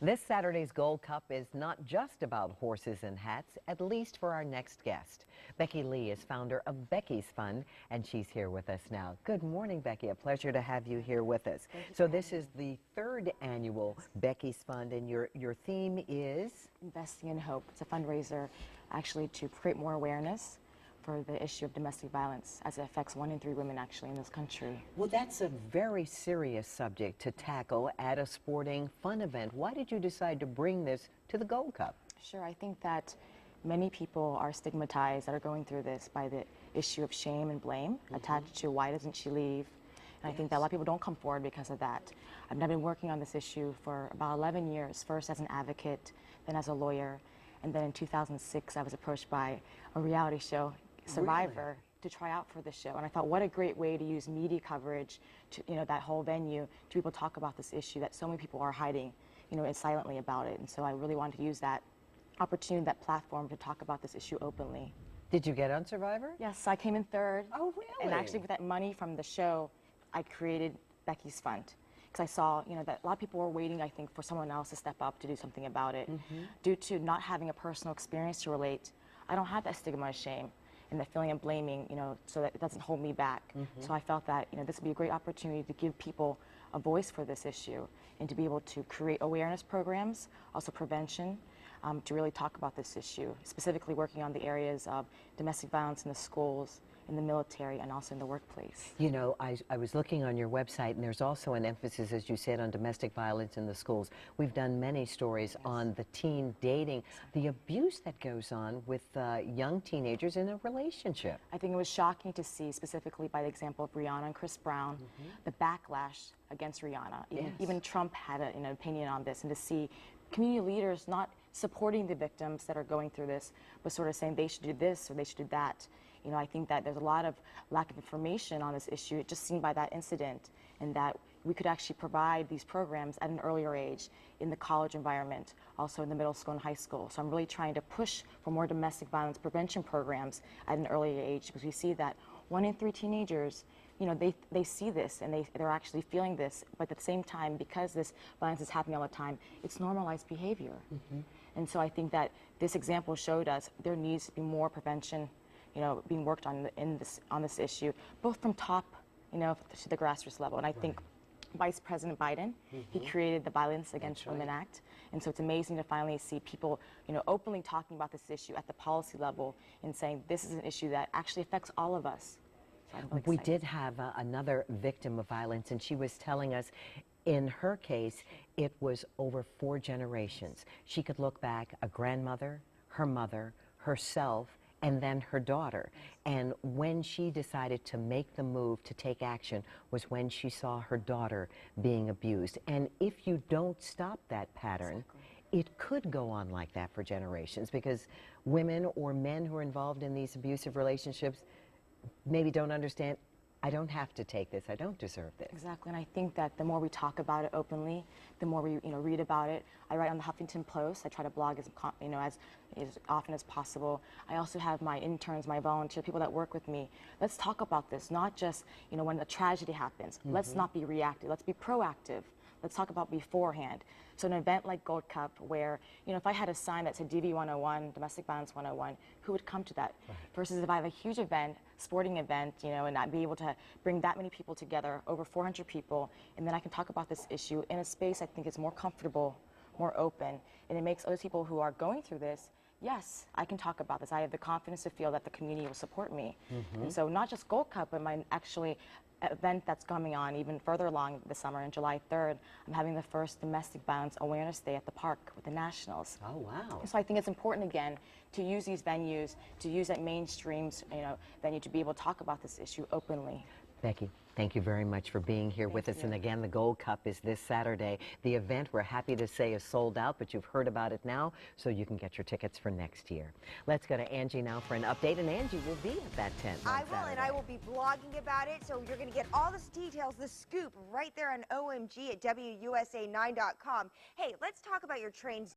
This Saturday's Gold Cup is not just about horses and hats, at least for our next guest. Becky Lee is founder of Becky's Fund, and she's here with us now. Good morning, Becky. A pleasure to have you here with us. So this is the third annual Becky's Fund, and your theme is? Investing in Hope. It's a fundraiser actually to create more awareness for the issue of domestic violence as it affects 1 in 3 women actually in this country. Well, that's a very serious subject to tackle at a sporting fun event. Why did you decide to bring this to the Gold Cup? Sure, I think that many people are stigmatized that are going through this by the issue of shame and blame attached to why doesn't she leave? And I think that a lot of people don't come forward because of that. I've been working on this issue for about 11 years, first as an advocate, then as a lawyer, and then in 2006 I was approached by a reality show, Survivor, to try out for the show. And I thought, what a great way to use media coverage to, that whole venue to be able to talk about this issue that so many people are hiding, and silently about it. And so I really wanted to use that opportunity, that platform to talk about this issue openly. Did you get on Survivor? Yes, I came in third. Oh, really? And actually with that money from the show, I created Becky's Fund. Because I saw, that a lot of people were waiting, I think, for someone else to step up to do something about it. Due to not having a personal experience to relate, I don't have that stigma of shame and the feeling of blaming, so that it doesn't hold me back. So I felt that, this would be a great opportunity to give people a voice for this issue and to be able to create awareness programs, also prevention, to really talk about this issue, specifically working on the areas of domestic violence in the schools, in the military, and also in the workplace. I was looking on your website, and there's also an emphasis, as you said, on domestic violence in the schools. We've done many stories on the teen dating, the abuse that goes on with young teenagers in a relationship. I think it was shocking to see, specifically by the example of Rihanna and Chris Brown, the backlash against Rihanna. Even Trump had an opinion on this, and to see community leaders not supporting the victims that are going through this, but sort of saying they should do this or they should do that. I think that there's a lot of lack of information on this issue, it just seen by that incident, and that we could actually provide these programs at an earlier age in the college environment, also in the middle school and high school. So I'm really trying to push for more domestic violence prevention programs at an earlier age, because we see that 1 in 3 teenagers, they see this and they're actually feeling this, but at the same time, because this violence is happening all the time, it's normalized behavior. And so I think that this example showed us there needs to be more prevention being worked on on this issue, both from top, to the grassroots level. And I think Vice President Biden, he created the Violence Against Women Act. And so it's amazing to finally see people, openly talking about this issue at the policy level and saying this is an issue that actually affects all of us. So we did have another victim of violence, and she was telling us, in her case, it was over 4 generations. She could look back, a grandmother, her mother, herself, and then her daughter. And when she decided to make the move to take action was when she saw her daughter being abused. And if you don't stop that pattern, it could go on like that for generations, because women or men who are involved in these abusive relationships maybe don't understand, I don't have to take this, I don't deserve this. Exactly, and I think that the more we talk about it openly, the more we read about it. I write on the Huffington Post. I try to blog as often as possible. I also have my interns, my volunteer, people that work with me. Let's talk about this, not just when a tragedy happens. Let's not be reactive. Let's be proactive. Let's talk about beforehand. So an event like Gold Cup, where if I had a sign that said DV 101, Domestic Violence 101, who would come to that? Versus if I have a huge event, sporting event, and I'd be able to bring that many people together, over 400 people, and then I can talk about this issue in a space I think is more comfortable, more open, and it makes other people who are going through this, yes, I can talk about this. I have the confidence to feel that the community will support me. And so not just Gold Cup, but my actually event that's coming on even further along this summer, on July 3rd, I'm having the first Domestic Violence Awareness Day at the park with the Nationals. Oh, wow. So I think it's important, again, to use these venues, to use that mainstream venue to be able to talk about this issue openly. Becky, thank you very much for being here with us. And again, the Gold Cup is this Saturday. The event, we're happy to say, is sold out, but you've heard about it now, so you can get your tickets for next year. Let's go to Angie now for an update, and Angie will be at that tent on Saturday. I will, and I will be blogging about it, so you're going to get all the details, the scoop, right there on OMG at WUSA9.com. Hey, let's talk about your trains.